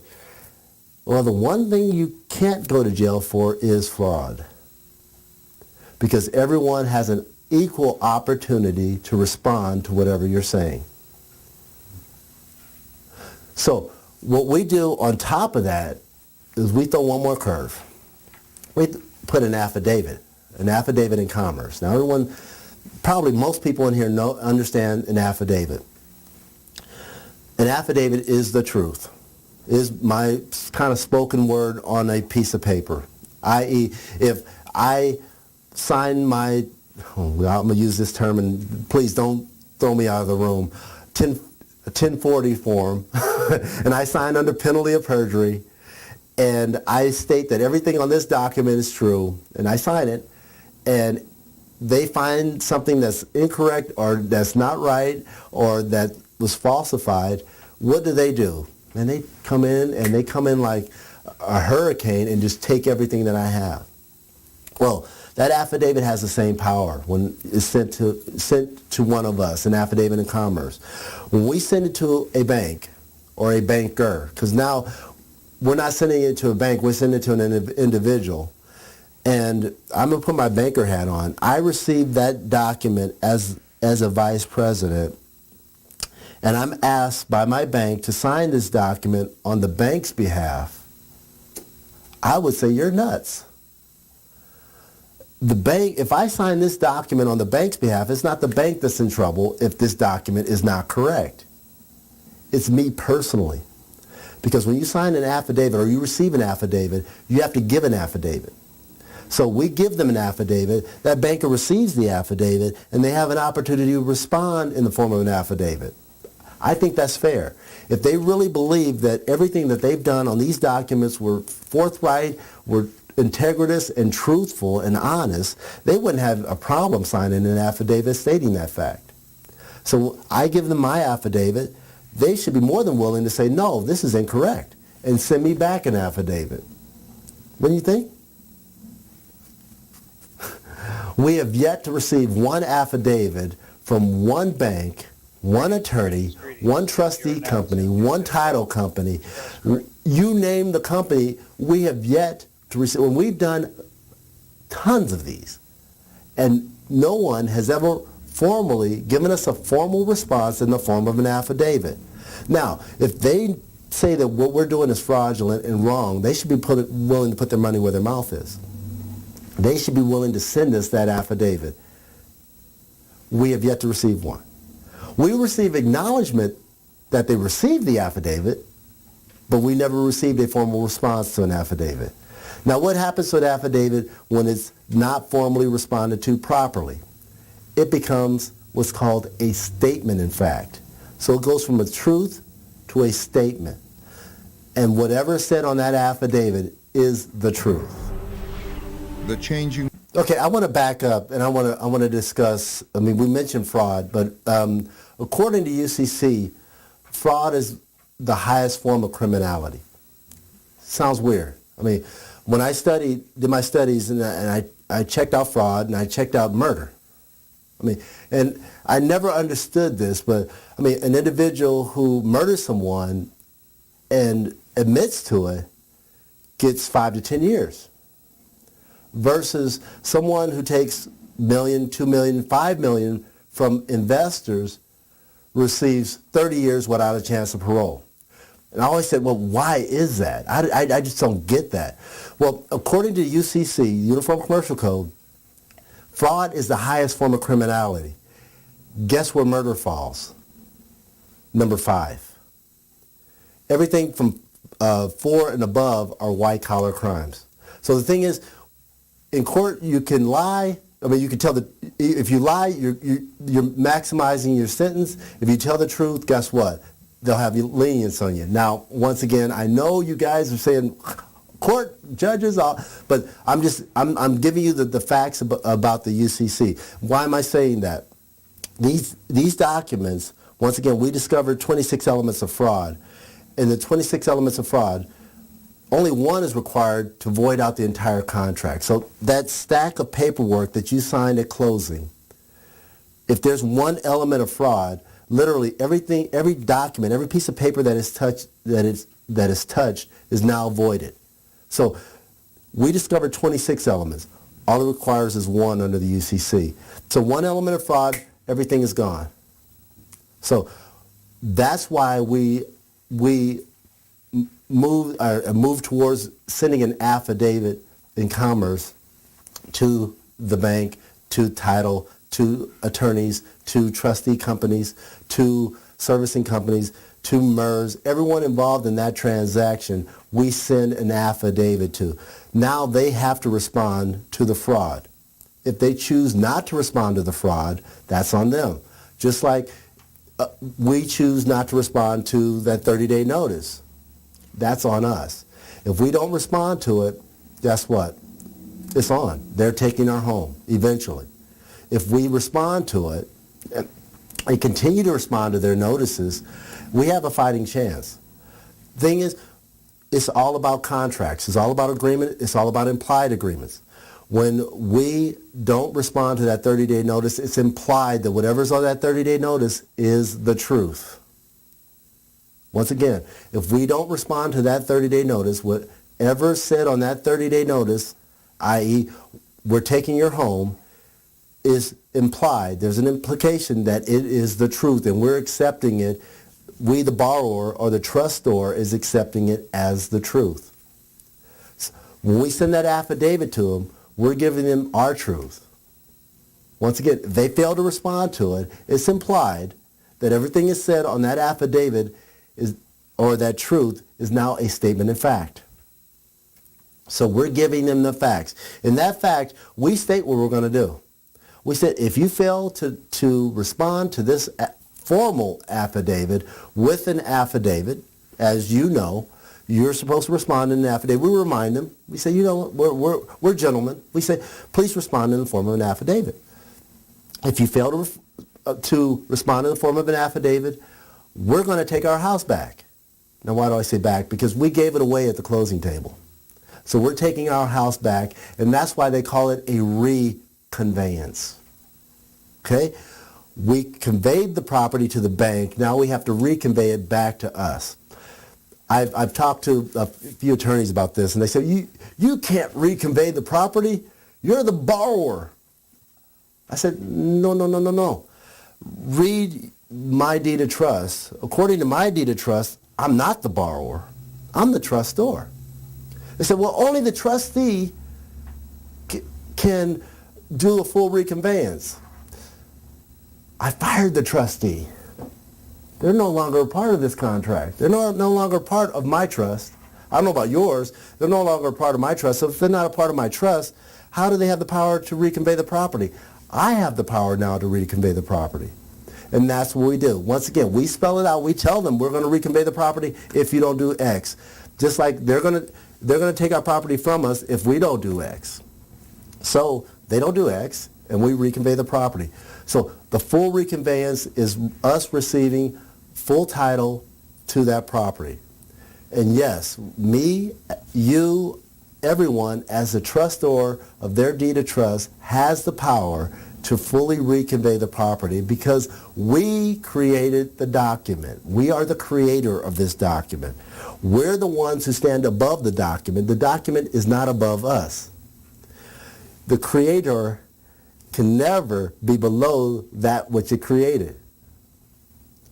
well, the one thing you can't go to jail for is fraud. Because everyone has an equal opportunity to respond to whatever you're saying. So what we do on top of that is we throw one more curve. We put an affidavit in commerce. Now everyone, probably most people in here understand an affidavit. An affidavit is the truth, is my kind of spoken word on a piece of paper. I.e., if I sign my, I'm going to use this term, and please don't throw me out of the room, 1040 form, and I sign under penalty of perjury, and I state that everything on this document is true, and I sign it, and they find something that's incorrect or that's not right or that was falsified, what do? And they come in like a hurricane and just take everything that I have. Well, that affidavit has the same power when it's sent to one of us, an affidavit in commerce. When we send it to a bank or a banker, because now we're not sending it to a bank, we're sending it to an individual. And I'm going to put my banker hat on. I received that document as a vice president, and I'm asked by my bank to sign this document on the bank's behalf. I would say you're nuts. The bank, if I sign this document on the bank's behalf, it's not the bank that's in trouble if this document is not correct. It's me personally. Because when you sign an affidavit or you receive an affidavit, you have to give an affidavit. So we give them an affidavit, that banker receives the affidavit, and they have an opportunity to respond in the form of an affidavit. I think that's fair. If they really believe that everything that they've done on these documents were forthright, were integritous and truthful and honest, they wouldn't have a problem signing an affidavit stating that fact. So I give them my affidavit. They should be more than willing to say, no, this is incorrect, and send me back an affidavit. What do you think? We have yet to receive one affidavit from one bank, one attorney, one trustee company, one title company. You name the company, we have yet to receive. And we've done tons of these. And no one has ever formally given us a formal response in the form of an affidavit. Now, if they say that what we're doing is fraudulent and wrong, they should be willing to put their money where their mouth is. They should be willing to send us that affidavit. We have yet to receive one. We receive acknowledgement that they received the affidavit, but we never received a formal response to an affidavit. Now, what happens to an affidavit when it's not formally responded to properly? It becomes what's called a statement in fact. So it goes from a truth to a statement. And whatever is said on that affidavit is the truth. The changing. Okay, I want to back up and I want to discuss, I mean, we mentioned fraud, but according to UCC, fraud is the highest form of criminality. Sounds weird. I mean, when I did my studies and I checked out fraud and I checked out murder. I mean, and I never understood this, but I mean, an individual who murders someone and admits to it gets 5 to 10 years versus someone who takes $1 million, $2 million, $5 million from investors receives 30 years without a chance of parole. And I always said, well, why is that? I just don't get that. Well, according to UCC, Uniform Commercial Code, fraud is the highest form of criminality. Guess where murder falls? Number 5. Everything from 4 and above are white-collar crimes. So the thing is, in court, you can lie. I mean, you can tell if you lie, you're maximizing your sentence. If you tell the truth, guess what? They'll have lenience on you. Now, once again, I know you guys are saying court judges, but I'm giving you the facts about the UCC. Why am I saying that? These documents, once again, we discovered 26 elements of fraud. In the 26 elements of fraud, only one is required to void out the entire contract. So that stack of paperwork that you signed at closing, if there's one element of fraud, literally everything, every document, every piece of paper that is touched is now voided. So we discovered 26 elements. All it requires is one under the UCC. So one element of fraud, everything is gone. So that's why we move towards sending an affidavit in commerce to the bank, to title, to attorneys, to trustee companies, to servicing companies, to MERS, everyone involved in that transaction, we send an affidavit to. Now they have to respond to the fraud. If they choose not to respond to the fraud, that's on them. Just like we choose not to respond to that 30-day notice. That's on us. If we don't respond to it, guess what? It's on. They're taking our home eventually. If we respond to it and continue to respond to their notices, we have a fighting chance. Thing is, it's all about contracts. It's all about agreement. It's all about implied agreements. When we don't respond to that 30-day notice, it's implied that whatever's on that 30-day notice is the truth. Once again, if we don't respond to that 30-day notice, whatever's said on that 30-day notice, i.e., we're taking your home, is implied. There's an implication that it is the truth, and we're accepting it. We, the borrower, or the trustor, is accepting it as the truth. When we send that affidavit to them, we're giving them our truth. Once again, if they fail to respond to it, it's implied that everything is said on that affidavit or that truth is now a statement in fact. So we're giving them the facts. In that fact, we state what we're going to do. We said, if you fail to respond to this formal affidavit with an affidavit, as you know, you're supposed to respond in an affidavit. We remind them. We say, you know, we're gentlemen. We say, please respond in the form of an affidavit. If you fail to respond in the form of an affidavit, we're going to take our house back. Now, why do I say back? Because we gave it away at the closing table. So we're taking our house back, and that's why they call it a reconveyance. Okay? We conveyed the property to the bank. Now we have to reconvey it back to us. I've talked to a few attorneys about this, and they say, you can't reconvey the property. You're the borrower. I said, no. Read my deed of trust. According to my deed of trust, I'm not the borrower. I'm the trustor. They said, well, only the trustee can do a full reconveyance. I fired the trustee. They're no longer a part of this contract. They're no longer part of my trust. I don't know about yours. They're no longer a part of my trust. So if they're not a part of my trust, how do they have the power to reconvey the property? I have the power now to reconvey the property. And that's what we do. Once again, we spell it out. We tell them we're going to reconvey the property if you don't do X. Just like they're going to take our property from us if we don't do X. So they don't do X, and we reconvey the property. So the full reconveyance is us receiving full title to that property. And yes, me, you, everyone, as the trustor of their deed of trust, has the power to fully reconvey the property because we created the document. We are the creator of this document. We're the ones who stand above the document. The document is not above us. The creator can never be below that which it created.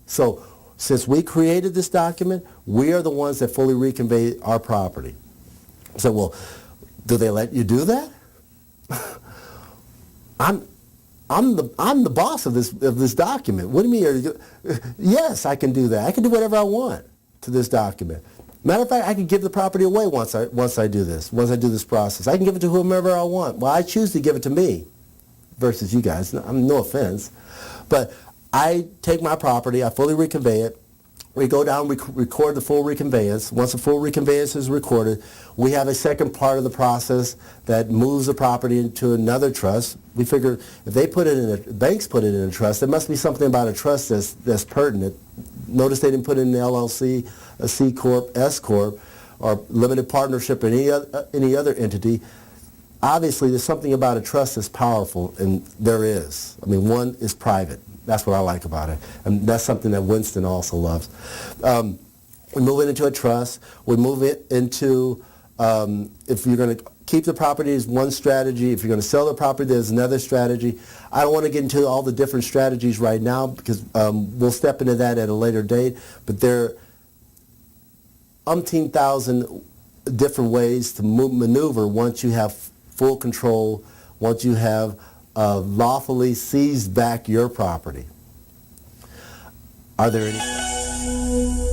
So since we created this document, we are the ones that fully reconvey our property. So, well, do they let you do that? I'm the boss of this document. What do you mean? Yes, I can do that. I can do whatever I want to this document. Matter of fact, I can give the property away once I do this process. I can give it to whomever I want. Well, I choose to give it to me versus you guys. No offense. But I take my property, I fully reconvey it. We go down, we record the full reconveyance. Once the full reconveyance is recorded, we have a second part of the process that moves the property into another trust. We figure if they put it in banks put it in a trust, there must be something about a trust that's pertinent. Notice they didn't put it in an LLC, a C Corp, S Corp, or limited partnership or any other entity. Obviously, there's something about a trust that's powerful, and there is. I mean, one is private. That's what I like about it. And that's something that Winston also loves. We move it into a trust. We move it into, if you're going to keep the property, is one strategy. If you're going to sell the property, there's another strategy. I don't want to get into all the different strategies right now because we'll step into that at a later date. But there are umpteen thousand different ways to maneuver once you have full control, once you have lawfully seized back your property. Are there any?